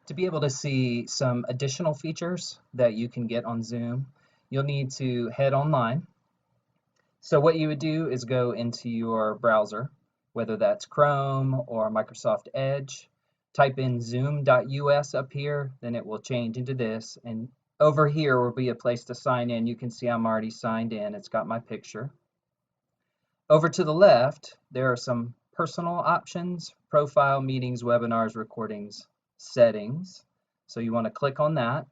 To be able to see some additional features that you can get on Zoom, you'll need to head online. So what you would do is go into your browser, whether that's Chrome or Microsoft Edge, type in zoom.us up here, then it will change into this. And over here will be a place to sign in. You can see I'm already signed in. It's got my picture. Over to the left, there are some personal options: profile, meetings, webinars, recordings, settings. So you want to click on that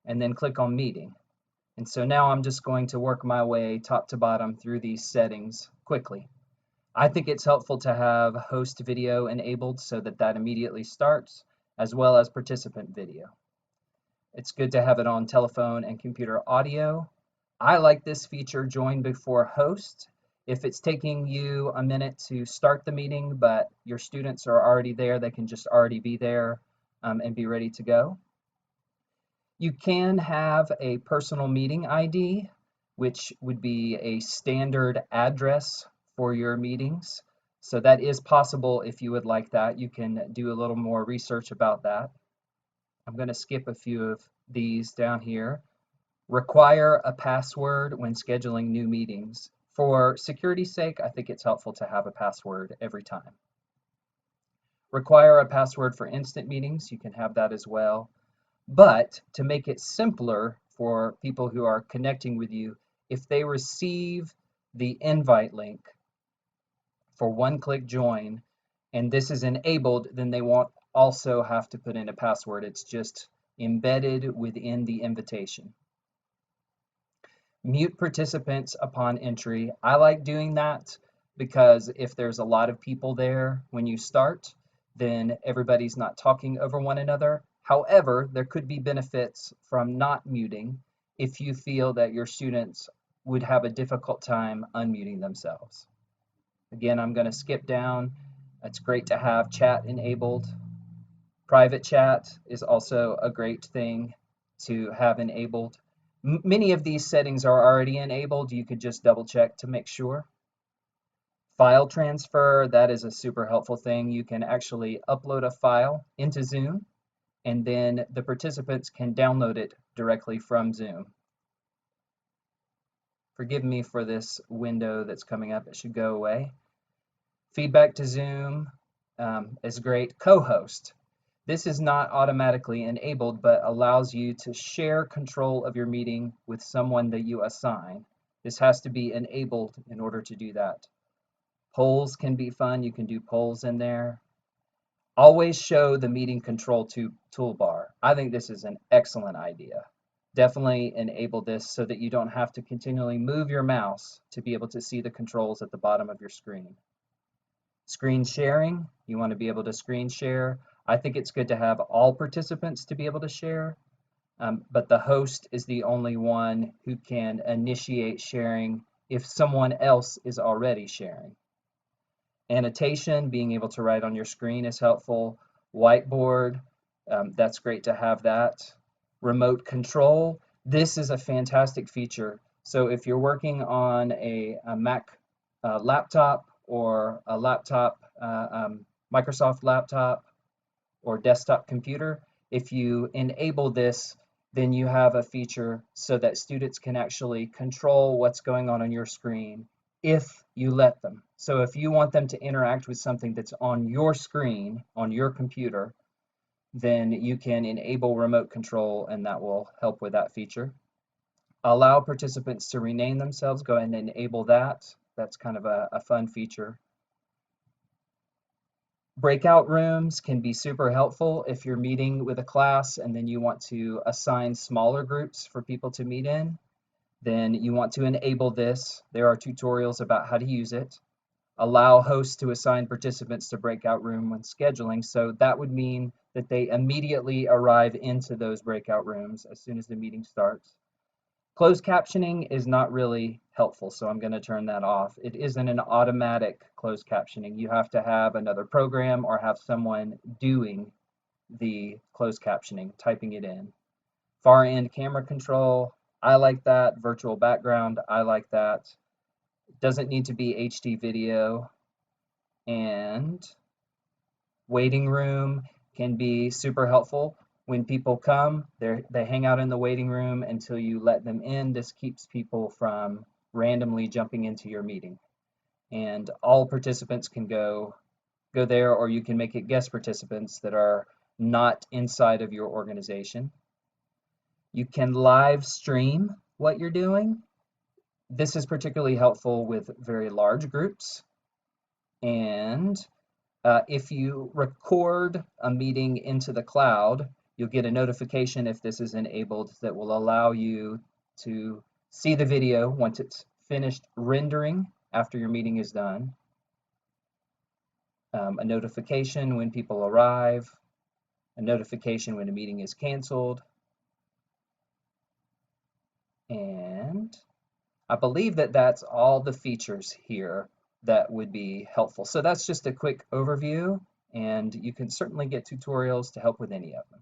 and then click on meeting. And so now I'm just going to work my way top to bottom through these settings quickly. I think it's helpful to have host video enabled so that that immediately starts, as well as participant video. It's good to have it on telephone and computer audio. I like this feature, join before host. If it's taking you a minute to start the meeting, but your students are already there, they can just already be there and be ready to go. You can have a personal meeting ID, which would be a standard address for your meetings. So that is possible if you would like that. You can do a little more research about that. I'm going to skip a few of these down here. Require a password when scheduling new meetings. For security's sake, I think it's helpful to have a password every time. Require a password for instant meetings. You can have that as well. But to make it simpler for people who are connecting with you, if they receive the invite link for one-click join, and this is enabled, then they won't also have to put in a password. It's just embedded within the invitation. Mute participants upon entry. I like doing that because if there's a lot of people there when you start, then everybody's not talking over one another. However, there could be benefits from not muting if you feel that your students would have a difficult time unmuting themselves. Again, I'm going to skip down. It's great to have chat enabled. Private chat is also a great thing to have enabled. Many of these settings are already enabled. You could just double check to make sure. File transfer, that is a super helpful thing. You can actually upload a file into Zoom, and then the participants can download it directly from Zoom. Forgive me for this window that's coming up. It should go away. Feedback to Zoom is great. Co-host. This is not automatically enabled, but allows you to share control of your meeting with someone that you assign. This has to be enabled in order to do that. Polls can be fun. You can do polls in there. Always show the meeting control toolbar. I think this is an excellent idea. Definitely enable this so that you don't have to continually move your mouse to be able to see the controls at the bottom of your screen. Screen sharing, you want to be able to screen share. I think it's good to have all participants to be able to share, but the host is the only one who can initiate sharing if someone else is already sharing. Annotation, being able to write on your screen is helpful. Whiteboard, that's great to have that. Remote control, this is a fantastic feature. So if you're working on a Mac laptop or a laptop, Microsoft laptop or desktop computer, if you enable this, then you have a feature so that students can actually control what's going on your screen if you let them. So if you want them to interact with something that's on your screen, on your computer, then you can enable remote control, and that will help with that feature. Allow participants to rename themselves. Go ahead and enable that. That's kind of a fun feature. Breakout rooms can be super helpful if you're meeting with a class and then you want to assign smaller groups for people to meet in. Then you want to enable this. There are tutorials about how to use it. Allow hosts to assign participants to breakout room when scheduling. So that would mean that they immediately arrive into those breakout rooms as soon as the meeting starts. Closed captioning is not really helpful, so I'm going to turn that off. It isn't an automatic closed captioning. You have to have another program or have someone doing the closed captioning, typing it in. Far end camera control, I like that. Virtual background, I like that. It doesn't need to be HD video. And waiting room can be super helpful. When people come, they hang out in the waiting room until you let them in. This keeps people from randomly jumping into your meeting. And all participants can go there, or you can make it guest participants that are not inside of your organization. You can live stream what you're doing. This is particularly helpful with very large groups. And if you record a meeting into the cloud, you'll get a notification if this is enabled that will allow you to see the video once it's finished rendering after your meeting is done. A notification when people arrive, a notification when a meeting is canceled. And I believe that that's all the features here that would be helpful. So that's just a quick overview, and you can certainly get tutorials to help with any of them.